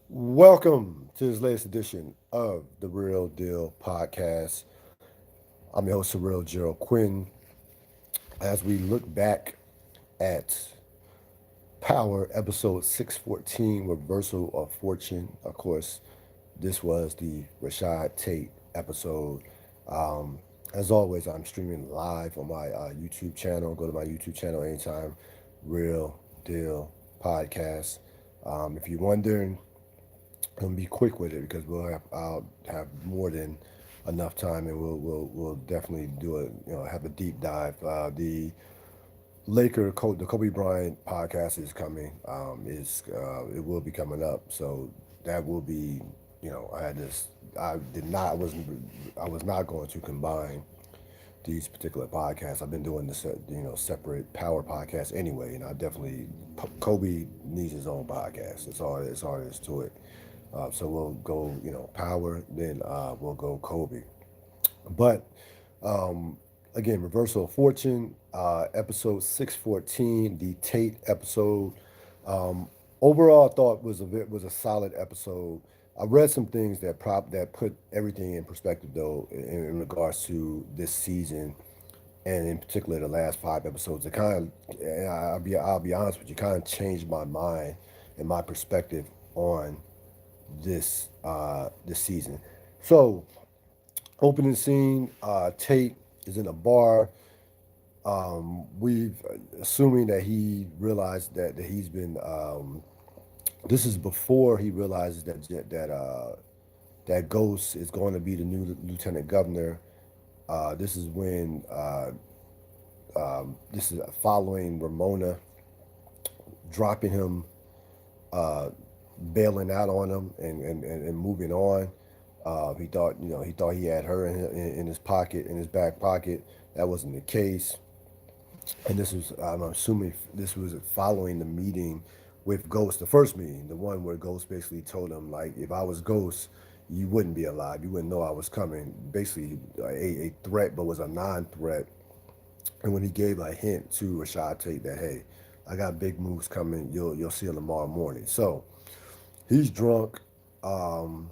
Welcome to this latest edition of the Real Deal Podcast. I'm your host, Surreal Gerald Quinn. As we look back at Power episode 614, Reversal of Fortune, of course, this was the Rashad Tate episode. Um, as always, I'm streaming live on my YouTube channel. Go to my YouTube channel anytime. Real Deal Podcast. If you're wondering, and be quick with it because I'll have more than enough time, and we'll definitely do it. Have a deep dive. The the Kobe Bryant podcast is coming. Is It will be coming up, so that will be. I had this. I did not. I was not going to combine these particular podcasts. I've been doing this, separate power podcasts anyway, and I definitely Kobe needs his own podcast. It's all there is to it. So we'll go, power, then we'll go Kobe. But again, reversal of fortune, episode 614, the Tate episode. Overall, I thought was a solid episode. I read some things that put everything in perspective though in regards to this season and in particular the last five episodes. It kind of, I'll be honest with you, kind of changed my mind and my perspective on this season. So opening scene, Tate is in a bar. We've assuming that he realized that he's been. This is before he realizes that Ghost is going to be the new lieutenant governor. This is when this is following Ramona dropping him, uh, bailing out on him and moving on. He thought he had her in his pocket, in his back pocket. That wasn't the case. And I'm assuming this was following the meeting with Ghost, the first meeting, the one where Ghost basically told him, like, if I was Ghost, you wouldn't be alive. You wouldn't know I was coming. Basically, a threat, but was a non-threat. And when he gave a hint to Rashad Tate that, hey, I got big moves coming. You'll see him tomorrow morning. So he's drunk. Um,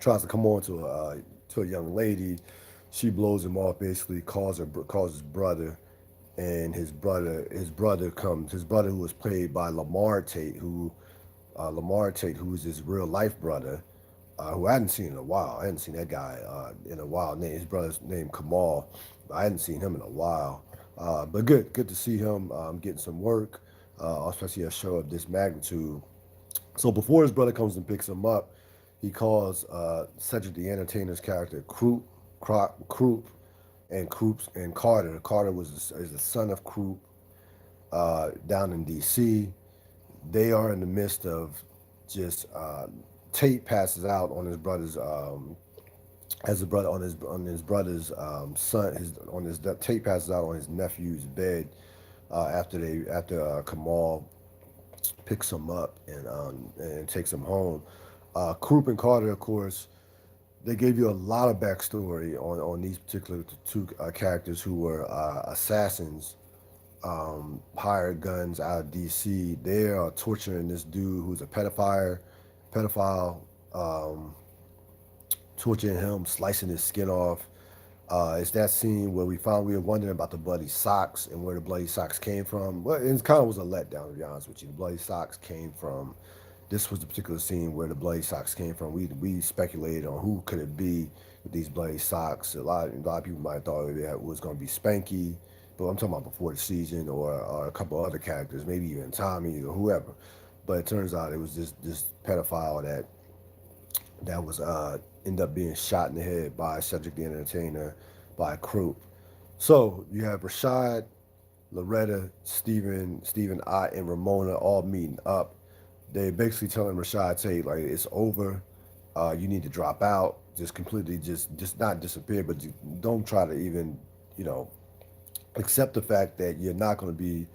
Tries to come on to a young lady. She blows him off. Basically, calls his brother, and his brother comes. His brother, who was played by Lamar Tate, who is his real life brother, who I hadn't seen in a while. I hadn't seen that guy in a while. His brother's name Kamal. I hadn't seen him in a while. But good to see him getting some work, especially a show of this magnitude. So before his brother comes and picks him up, he calls Cedric the Entertainer's character Croup, and Carter. Carter is the son of Croup down in D.C. They are in the midst of just Tate passes out on his brother's as a brother on his brother's son his on his Tate passes out on his nephew's bed after Kamal picks him up and takes him home. Croup and Carter, of course, they gave you a lot of backstory on these particular two characters who were assassins, hired guns out of D.C. They are torturing this dude who's a pedophile, um, torturing him, slicing his skin off. It's that scene where we were wondering about the bloody socks and where the bloody socks came from. Well, it kind of was a letdown, to be honest with you. The bloody socks came from. This was the particular scene where the bloody socks came from. We speculated on who could it be with these bloody socks. A lot of people might have thought it was going to be Spanky, but I'm talking about before the season, or a couple other characters, maybe even Tommy or whoever. But it turns out it was this pedophile that was end up being shot in the head by Cedric the Entertainer, by Croup. So you have Rashad, Loretta, Stephen Ott, and Ramona all meeting up. They basically telling Rashad Tate, like, it's over. You need to drop out. Just completely, just not disappear, but don't try to even, you know, accept the fact that you're not going to be.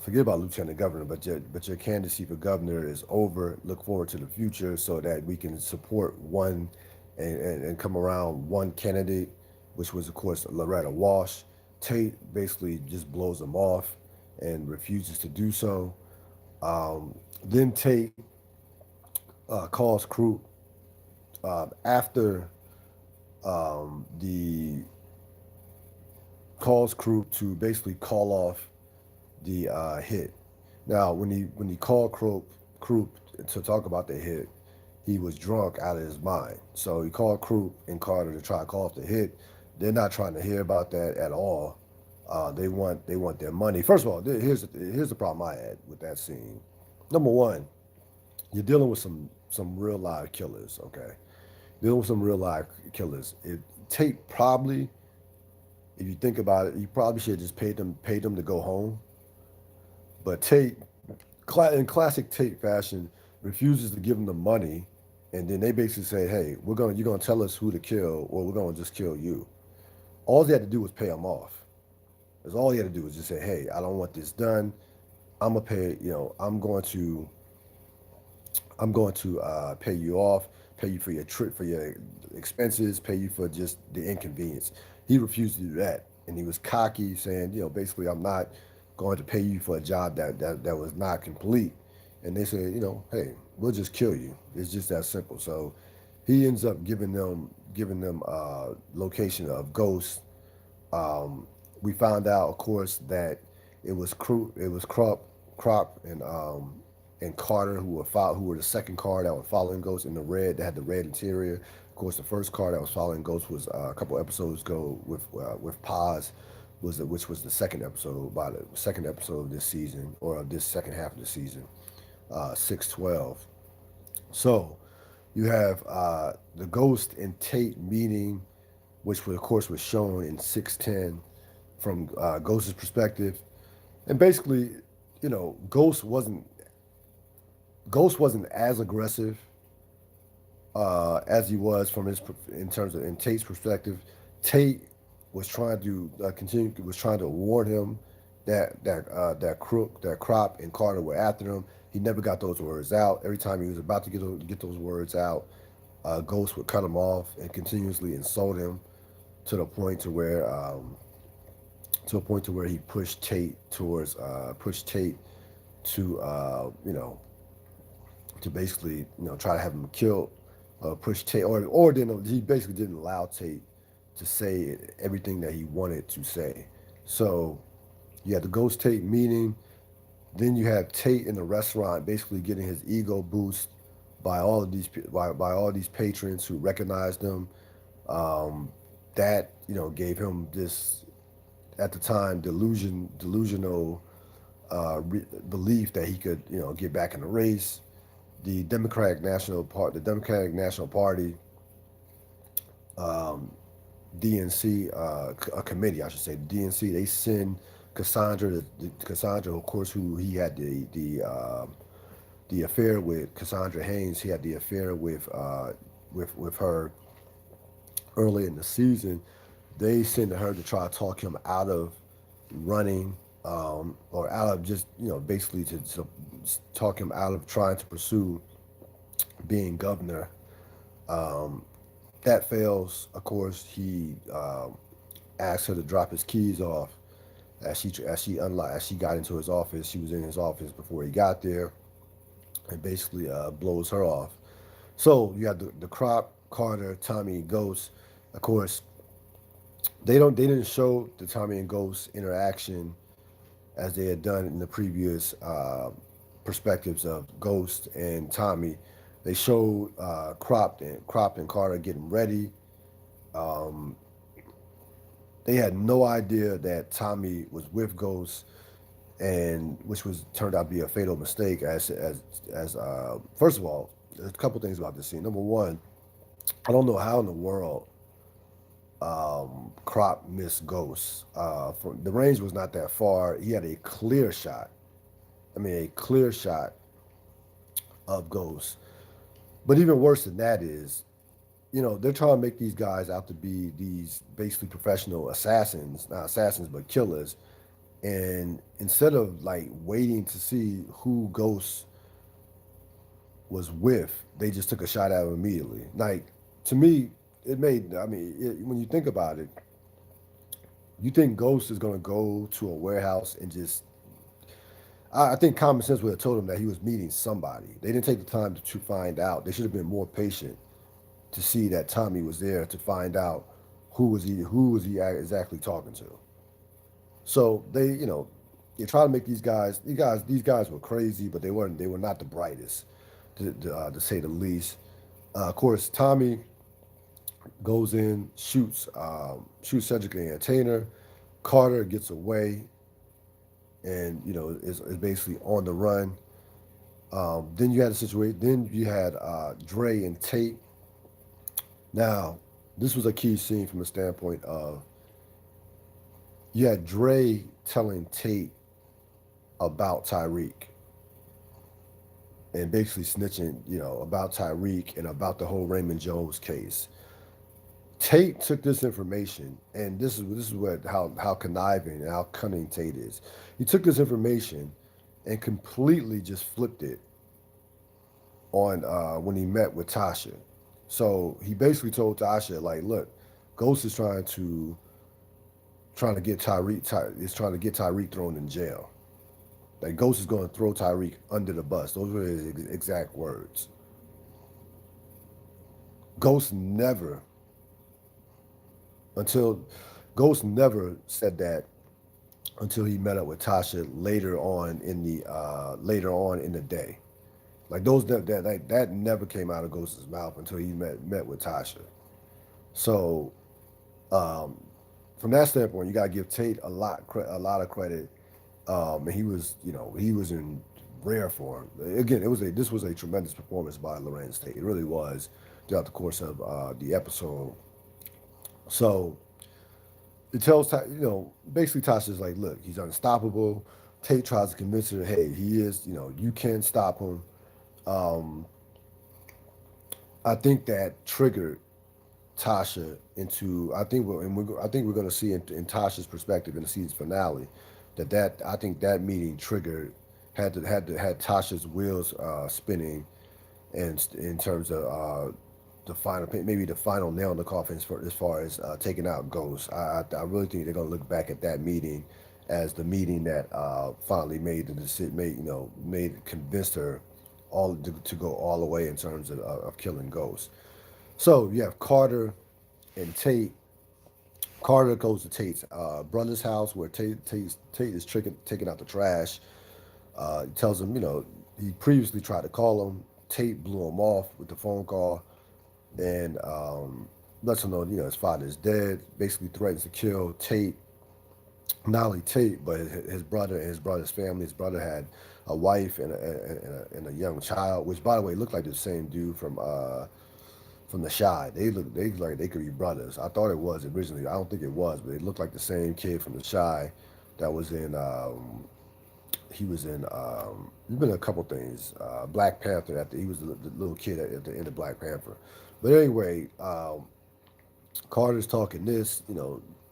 Forget about lieutenant governor, but your candidacy for governor is over. Look forward to the future so that we can support one and come around one candidate, which was of course Loretta Walsh. Tate basically just blows him off and refuses to do so. Then Tate calls Crew after the calls Crew to basically call off the hit. Now, when he called Croup to talk about the hit, he was drunk out of his mind. So he called Croup and Carter to try to call off the hit. They're not trying to hear about that at all. They want their money. First of all, here's the problem I had with that scene. Number one, you're dealing with some real live killers. Okay, dealing with some real live killers. Tate probably, if you think about it, you probably should have just paid them to go home. But Tate, in classic Tate fashion, refuses to give them the money, and then they basically say, "Hey, you're gonna tell us who to kill, or we're gonna just kill you." All they had to do was pay him off. That's all he had to do was just say, "Hey, I don't want this done. I'm gonna pay. I'm going to pay you off, pay you for your trip, for your expenses, pay you for just the inconvenience." He refused to do that, and he was cocky, saying, basically, "I'm not going to pay you for a job that was not complete." And they said, "Hey, we'll just kill you. It's just that simple." So he ends up giving them location of Ghost. We found out, of course, that it was Crop and Carter who were the second car that was following Ghost in the red. That had the red interior. Of course, the first car that was following Ghost was a couple episodes ago with Paz, which was the second episode, by the second episode of this season, or of this second half of the season, 6/12. So you have the Ghost and Tate meeting, which of course was shown in 610 from Ghost's perspective, and basically, you know, Ghost wasn't as aggressive as he was from his in terms of in Tate's perspective. Tate was trying to was trying to warn him that Crook, that Crop, and Carter were after him. He never got those words out. Every time he was about to get those words out, Ghost would cut him off and continuously insult him to the point to where he pushed Tate to to basically try to have him killed, push Tate, or didn't he basically didn't allow Tate to say everything that he wanted to say. So you had the Ghost Tate meeting. Then you have Tate in the restaurant, basically getting his ego boost by all these patrons who recognized him. Um, that gave him this, at the time, delusional belief that he could get back in the race. The Democratic National Party, um, DNC, a committee, I should say, the DNC. They send Cassandra, of course, who he had the affair with, Cassandra Haynes. He had the affair with her early in the season. They send her to try to talk him out of running, or out of just basically to talk him out of trying to pursue being governor. Um, that fails. Of course, he asked her to drop his keys off as she got into his office. She was in his office before he got there, and basically blows her off. So you have the Crop, Carter, Tommy, and Ghost. Of course, they didn't show the Tommy and Ghost interaction as they had done in the previous perspectives of Ghost and Tommy. They showed Crop and Carter getting ready. Um, they had no idea that Tommy was with Ghost, and which was turned out to be a fatal mistake. As first of all, there's a couple things about this scene. Number one, I don't know how in the world Crop missed Ghost. From the range was not that far. He had a clear shot. I mean, a clear shot of Ghost. But even worse than that is, they're trying to make these guys out to be these basically professional assassins, not assassins, but killers. And instead of like waiting to see who Ghost was with, they just took a shot at him immediately. Like, to me, when you think about it, you think Ghost is going to go to a warehouse and just, I think common sense would have told him that he was meeting somebody. They didn't take the time to find out. They should have been more patient to see that Tommy was there to find out who was he exactly talking to. So they try to make these guys were crazy, but they were not the brightest, to say the least. Of course, Tommy goes in, shoots Cedric the Entertainer. Carter gets away, and is basically on the run. Then you had a situation. Then you had Dre and Tate. Now, this was a key scene from the standpoint of you had Dre telling Tate about Tyreek and basically snitching, about Tyreek and about the whole Raymond Jones case. Tate took this information, and this is what how conniving and how cunning Tate is. He took this information and completely just flipped it on when he met with Tasha. So he basically told Tasha, like, look, Ghost is trying to get Tyreek thrown in jail. Like Ghost is going to throw Tyreek under the bus. Those were his exact words. Ghost never until Ghost never said that until he met up with Tasha later on in the day. Like that never came out of Ghost's mouth until he met with Tasha. So um, from that standpoint, you gotta give Tate a lot of credit. And he was in rare form. Again, this was a tremendous performance by Lorenz Tate. It really was throughout the course of the episode. So it tells basically Tasha's like, look, he's unstoppable. Tate tries to convince her, hey, he is, you can stop him. Um, I think that triggered Tasha into. I think we're going to see in Tasha's perspective in the season finale that I think that meeting triggered had Tasha's wheels spinning, and in terms of the final, maybe the final nail in the coffin as far as taking out Ghost. I really think they're going to look back at that meeting as the meeting that finally made the decision, convinced her all to go all the way in terms of killing Ghost. So you have Carter and Tate. Carter goes to Tate's brother's house where Tate is taking out the trash. He tells him, he previously tried to call him. Tate blew him off with the phone call and lets him know, his father is dead. Basically threatens to kill Tate. Not only Tate, but his brother and his brother's family. His brother had a wife and a young child, which, by the way, looked like the same dude from the Shy. They look like they could be brothers. I thought it was originally. I don't think it was, but it looked like the same kid from the Shy that was in. He was in. He's been in a couple things. Black Panther. He was the little kid at the end of Black Panther. But anyway, Carter's talking this.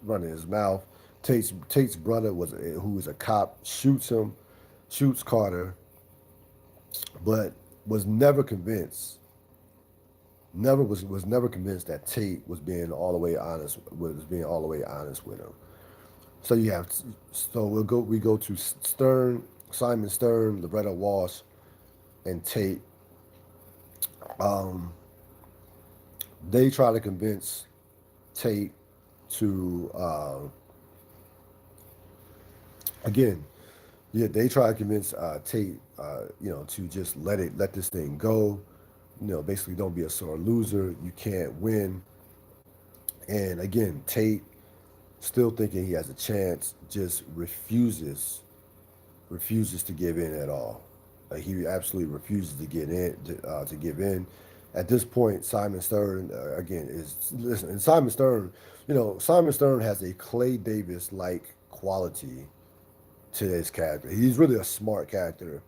Running his mouth. Tate's brother who was a cop, shoots him, shoots Carter, but was never convinced. Was never convinced that Tate was being all the way honest with him. So we go to Stern, Simon Stern, Loretta Walsh, and Tate. Um, they try to convince Tate to again, yeah, they try to convince Tate, to just let this thing go. Basically, don't be a sore loser. You can't win. And again, Tate, still thinking he has a chance, just refuses to give in at all. He absolutely refuses to give in. At this point, Simon Stern again is listen. And Simon Stern has a Clay Davis like quality to his character. He's really a smart character.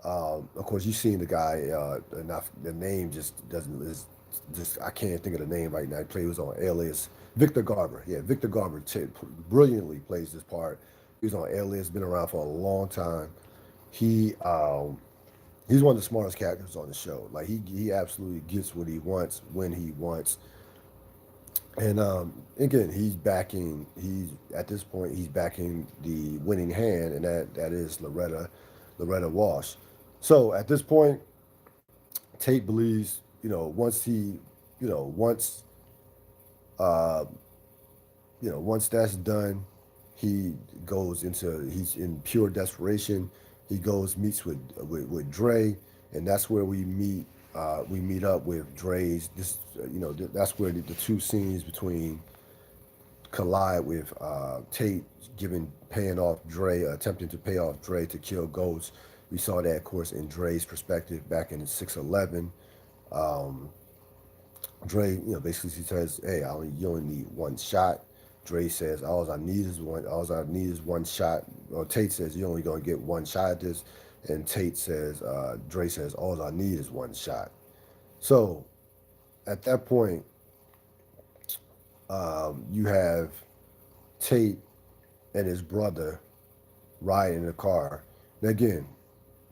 Of course, you've seen the guy. Enough. The name just doesn't. Just I can't think of the name right now. He was on Alias. Victor Garber. Yeah, Victor Garber brilliantly plays this part. He was on Alias. Been around for a long time. He he's one of the smartest characters on the show. Like he absolutely gets what he wants when he wants. And again, he's backing. He's at this point he's backing the winning hand, and that is Loretta Walsh. So at this point, Tate believes, once he, you know, once uh, once that's done, he he's in pure desperation. He goes meets with Dre, and that's where we meet. We meet up with Dre's. That's where the two scenes between collide with Tate paying off Dre, attempting to pay off Dre to kill Ghost. We saw that, of course, in Dre's perspective back in 611. Um, Dre, basically he says, "Hey, you only need one shot." Dre says, "All I need is one. All I need is one shot." Or Tate says, "You're only gonna get one shot at this," and Dre says, "All I need is one shot." So at that point, you have Tate and his brother riding in the car. And again,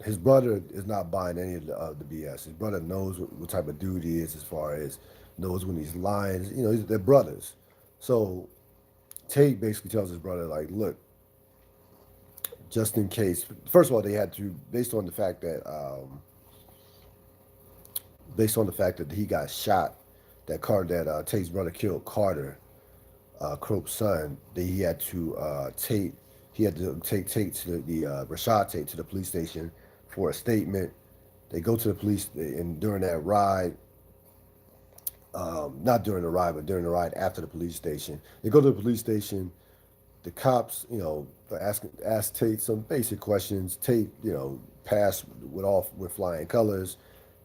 his brother is not buying any of the BS. His brother knows what type of dude he is, as far as knows when he's lying. They're brothers. So Tate basically tells his brother, like, look, just in case. First of all, they had to, based on the fact that he got shot, that Tate's brother killed Carter, Crope's son. That he had to take Tate to the Rashad Tate to the police station for a statement. They go to the police, and during that ride, not during the ride, but during the ride after the police station, they go to the police station. The cops, ask Tate some basic questions. Tate, passed with flying colors,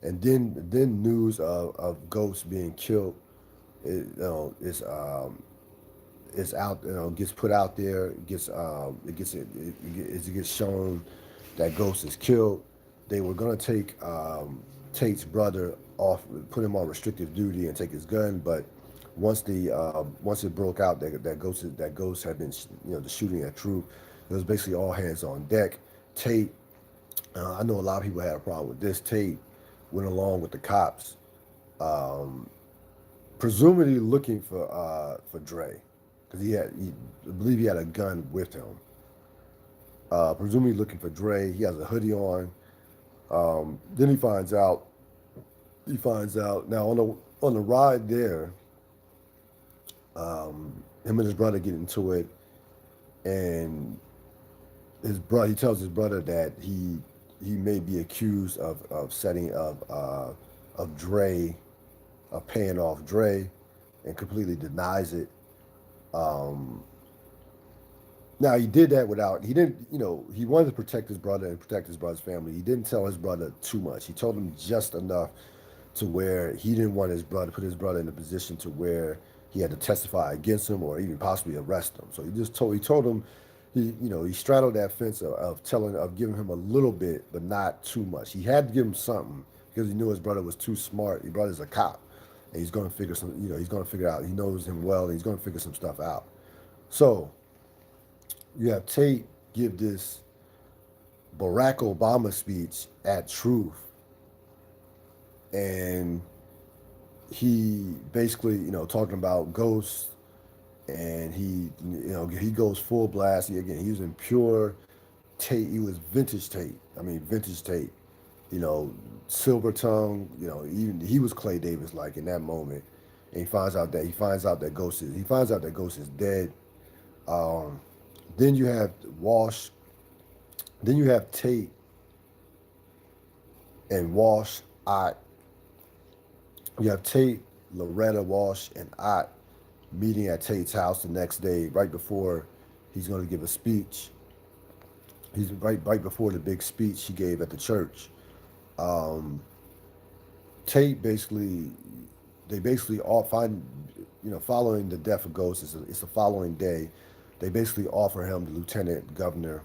and then news of Ghost being killed, is out, gets put out there. It gets shown that Ghost is killed. They were gonna take Tate's brother off, put him on restrictive duty, and take his gun. But once it broke out that Ghost had been, the shooting at Troop, it was basically all hands on deck. Tate, I know a lot of people had a problem with this. Tate went along with the cops, um, presumably looking for Dre, because I believe he had a gun with him. Presumably looking for Dre. He has a hoodie on. Then he finds out now on the ride there. Him and his brother get into it, and he tells his brother that he may be accused of Dre, of paying off Dre, and completely denies it. Um, Now he did that without, he didn't, he wanted to protect his brother and protect his brother's family. He didn't tell his brother too much. He told him just enough to where he didn't want put his brother in a position to where he had to testify against him or even possibly arrest him. So he told him, he straddled that fence of giving him a little bit, but not too much. He had to give him something because he knew his brother was too smart. His brother's a cop, and he's going to figure out, he knows him well, and he's going to figure some stuff out. So you have Tate give this Barack Obama speech at Truth, and he basically, talking about ghosts, and he goes full blast. He was in pure Tate. He was vintage Tate. I mean, vintage Tate. You know, silver tongue. Even he was Clay Davis like in that moment, and he finds out that Ghost is dead. Um, then you have Walsh. Then you have Tate and Walsh, Ott. You have Tate, Loretta, Walsh, and Ott meeting at Tate's house the next day, right before he's going to give a speech. He's right before the big speech he gave at the church. Um, Tate basically, they basically all find, following the death of Ghost, it's the following day. They basically offer him the lieutenant governor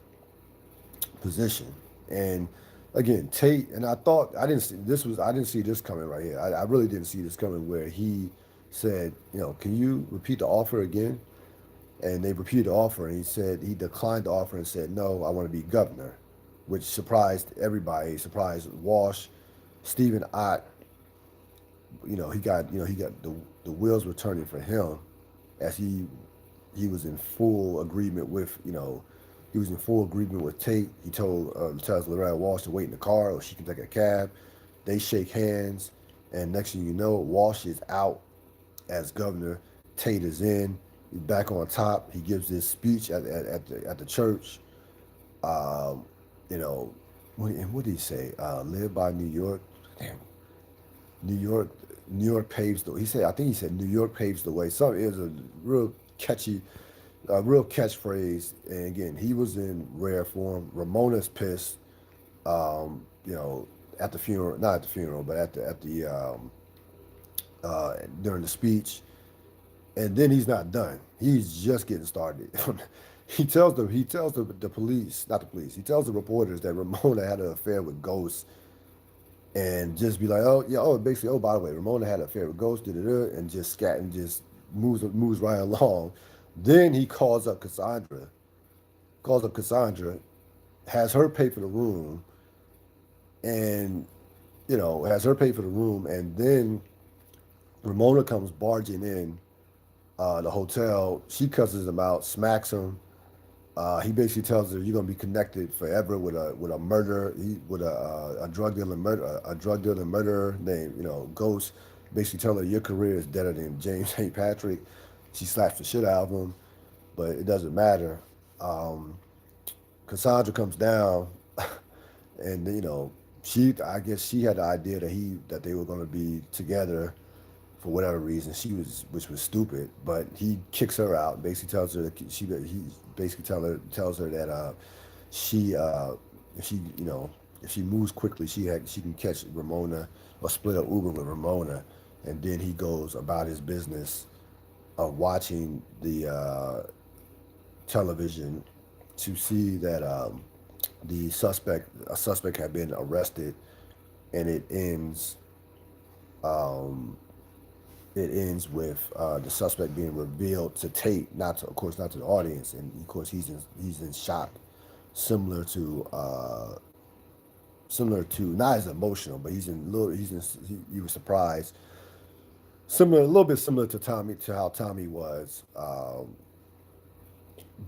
position. And again, Tate, and I didn't see this coming right here. I really didn't see this coming where he said, can you repeat the offer again? And they repeated the offer, and he declined the offer and said, no, I want to be governor, which surprised everybody. Surprised Walsh, Stephen Ott, he got the wheels were turning for him as he was in full agreement with he was in full agreement with Tate. He tells Loretta Walsh to wait in the car or she can take a cab. They shake hands, and next thing you know, Walsh is out as governor. Tate is in. He's back on top. He gives this speech at the church. Um, you know, what did he say? Live by New York. Damn, New York. New York paves the. He said. I think he said New York paves the way. So it was a real catchy, real catchphrase. And again, he was in rare form. Ramona's pissed. You know, at the funeral, not at the funeral, but during the speech. And then he's not done. He's just getting started. He tells the police, not the police. He tells the reporters that Ramona had an affair with Ghost, and just be like, oh yeah, oh basically, oh by the way, Ramona had an affair with Ghost, and just scat and just moves right along. Then he calls up Cassandra, has her pay for the room, and has her pay for the room, and then Ramona comes barging in the hotel. She cusses him out, smacks him. He basically tells her you're gonna be connected forever with a murder. With a drug dealing murderer named Ghost. Basically telling her your career is deader than James St. Patrick. She slaps the shit out of him, but it doesn't matter. Um, Cassandra comes down, and she I guess she had the idea that they were gonna be together for whatever reason. Which was stupid, but he kicks her out. Basically tells her that he basically tells her that she if she if she moves quickly, she can catch Ramona or split up Uber with Ramona, and then he goes about his business of watching the television to see that a suspect had been arrested, and um, it ends with the suspect being revealed to Tate, of course, not to the audience, and of course he's in shock, similar to not as emotional, but he was surprised, a little bit similar to how Tommy was, but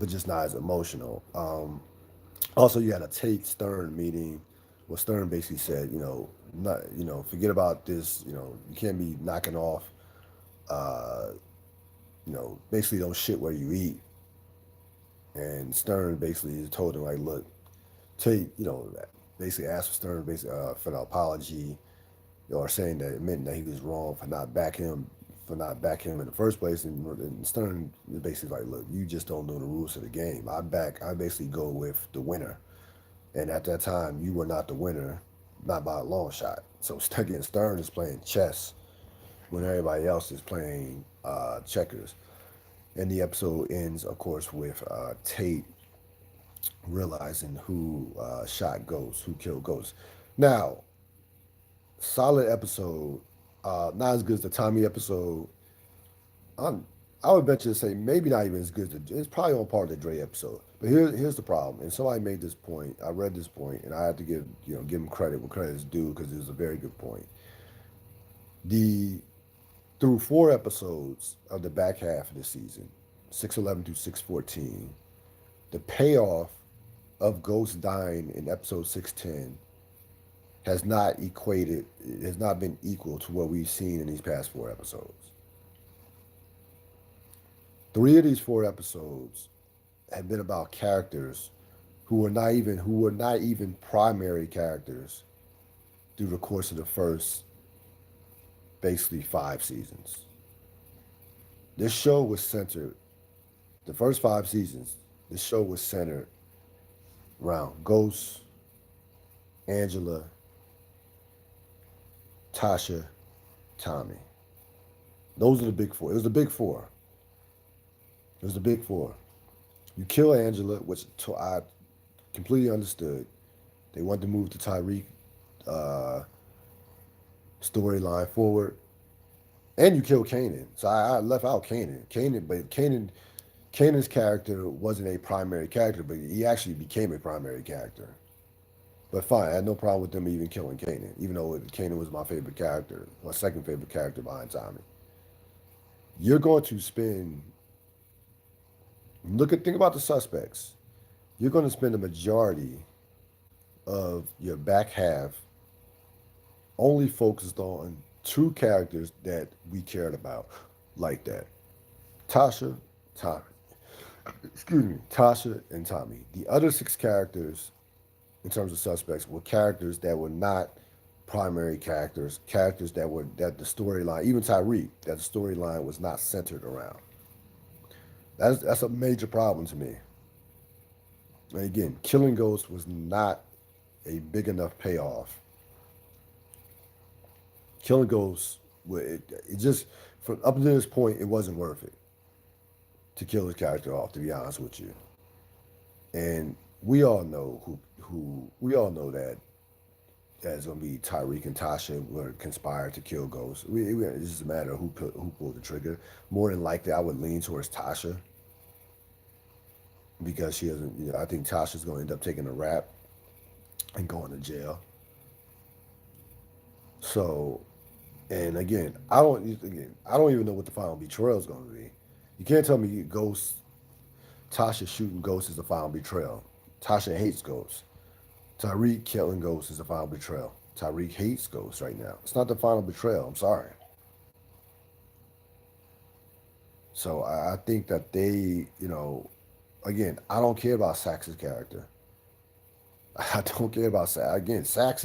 just not as emotional. Also, you had a Tate Stern meeting, where Stern basically said, not forget about this, you can't be knocking off uh, basically don't shit where you eat. And Stern basically told him like, look, Tate, basically asked for Stern basically for an apology, or saying that it meant that he was wrong for not backing him in the first place. And Stern is basically like, look, you just don't know the rules of the game. I basically go with the winner. And at that time, you were not the winner, not by a long shot. So again, Stern is playing chess when everybody else is playing checkers. And the episode ends, of course, with Tate realizing who shot Ghost, who killed Ghost. Now, solid episode, not as good as the Tommy episode. I'm, I would venture to say maybe not even as good as it's probably on par with the Dre episode. But here's the problem. And somebody made this point. I read this point, and I have to give him credit where credit is due because it was a very good point. The Through 4 episodes of the back half of the season, 611 through 614, the payoff of Ghost dying in episode 610 has not been equal to what we've seen in these past 4 episodes. 3 of these 4 episodes have been about characters who were not even primary characters through the course of the first basically 5 seasons. This show was centered the first 5 seasons. This show was centered around Ghost, Angela, Tasha, Tommy. Those are the big four. It was the big four. It was the big four. You kill Angela, which I completely understood. They wanted to move the Tyreek uh, storyline forward, and you kill Kanan. So I left out Kanan. Kanan's character wasn't a primary character, but he actually became a primary character. But fine, I had no problem with them even killing Kanan, even though Kanan was my favorite character, my second favorite character behind Tommy. You're going to spend think about the suspects. You're going to spend the majority of your back half only focused on two characters that we cared about like that. Tasha, Tommy. Excuse me, Tasha and Tommy. The other six characters in terms of suspects were characters that were not primary characters, characters that the storyline, even Tyreek, that the storyline was not centered around. That's a major problem to me. And again, Killing Ghost was not a big enough payoff. Killing Ghost, it just from up until this point, it wasn't worth it to kill his character off. To be honest with you, and we all know who we all know that it's gonna be Tyreek and Tasha were conspired to kill Ghost. It's just a matter of who pulled the trigger. More than likely, I would lean towards Tasha because she doesn't. I think Tasha's gonna end up taking a rap and going to jail. So, and I don't even know what the final betrayal is gonna be. You can't tell me Ghost Tasha shooting Ghost is the final betrayal. Tasha hates Ghost. Tyreek killing Ghost is the final betrayal. Tyreek hates Ghost right now. It's not the final betrayal. I'm sorry. So I think that again, I don't care about Sax's character. I don't care about Sax. Again, Sax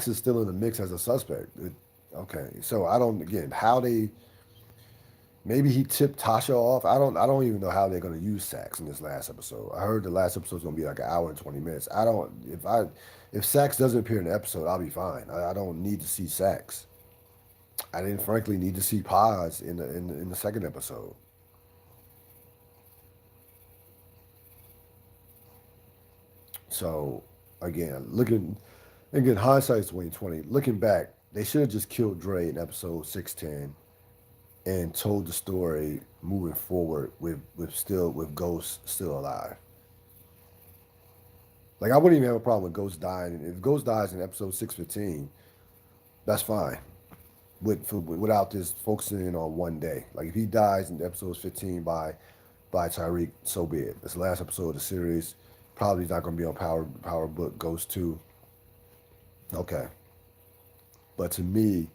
is still in the mix as a suspect. Okay, so I don't again how they maybe he tipped Tasha off. I don't even know how they're gonna use Sax in this last episode. I heard the last episode's gonna be like an hour and 20 minutes. I don't if Sax doesn't appear in the episode, I'll be fine. I don't need to see Sax. I didn't frankly need to see Paz in the second episode. So again, hindsight's 2020. Looking back, they should have just killed Dre in episode 610 and told the story moving forward with Ghost still alive. Like I wouldn't even have a problem with Ghost dying. If Ghost dies in episode 615, that's fine. Without this focusing in on one day. Like if he dies in episode 15 by Tyreek, so be it. It's the last episode of the series. Probably not going to be on Power Book Ghost 2. Okay. But to me,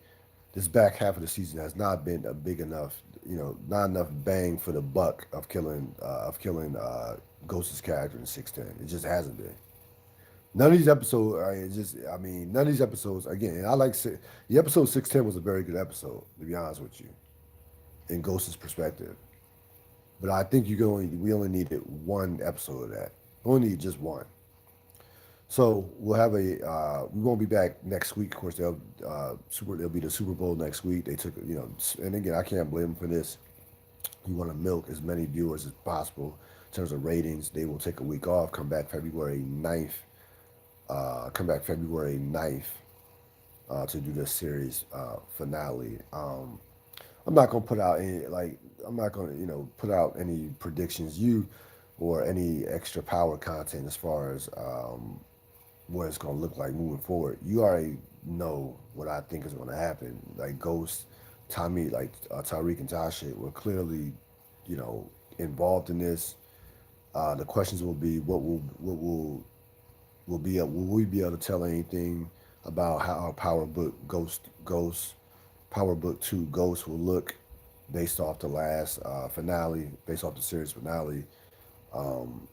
this back half of the season has not been a big enough, not enough bang for the buck of killing Ghost's character in 610. It just hasn't been. None of these episodes, none of these episodes, again, and the episode 610 was a very good episode, to be honest with you, in Ghost's perspective. But I think we only needed one episode of that. We only need just one. So we won't be back next week. Of course, there'll be the Super Bowl next week. They took, and again, I can't blame them for this. You want to milk as many viewers as possible in terms of ratings. They will take a week off, come back February 9th to do the series finale. I'm not gonna put out any I'm not gonna put out any predictions or any extra power content as far as what it's gonna look like moving forward. You already know what I think is gonna happen. Like Ghost, Tommy, Tyreek and Tasha were clearly involved in this. The questions will be will we be able to tell anything about how our Power Book 2 Ghost will look based off the last finale, based off the series finale. Um,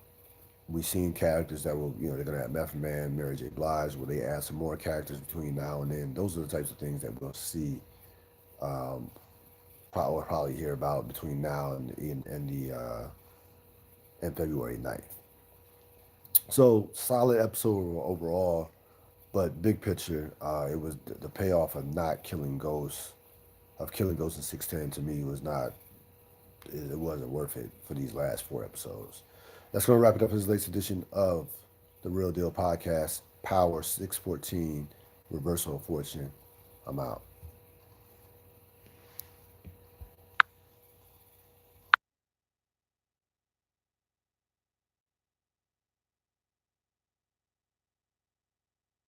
we've seen characters that will, they're gonna have Method Man, Mary J. Blige. Will they add some more characters between now and then? Those are the types of things that we'll see. Um, probably hear about between now and February 9th. So solid episode overall, but big picture, it was the payoff of not killing Ghosts, of killing Ghosts in 610 to me was not, it wasn't worth it for these last four episodes. That's going to wrap it up for this latest edition of the Real Deal Podcast, Power 614, Reversal of Fortune. I'm out.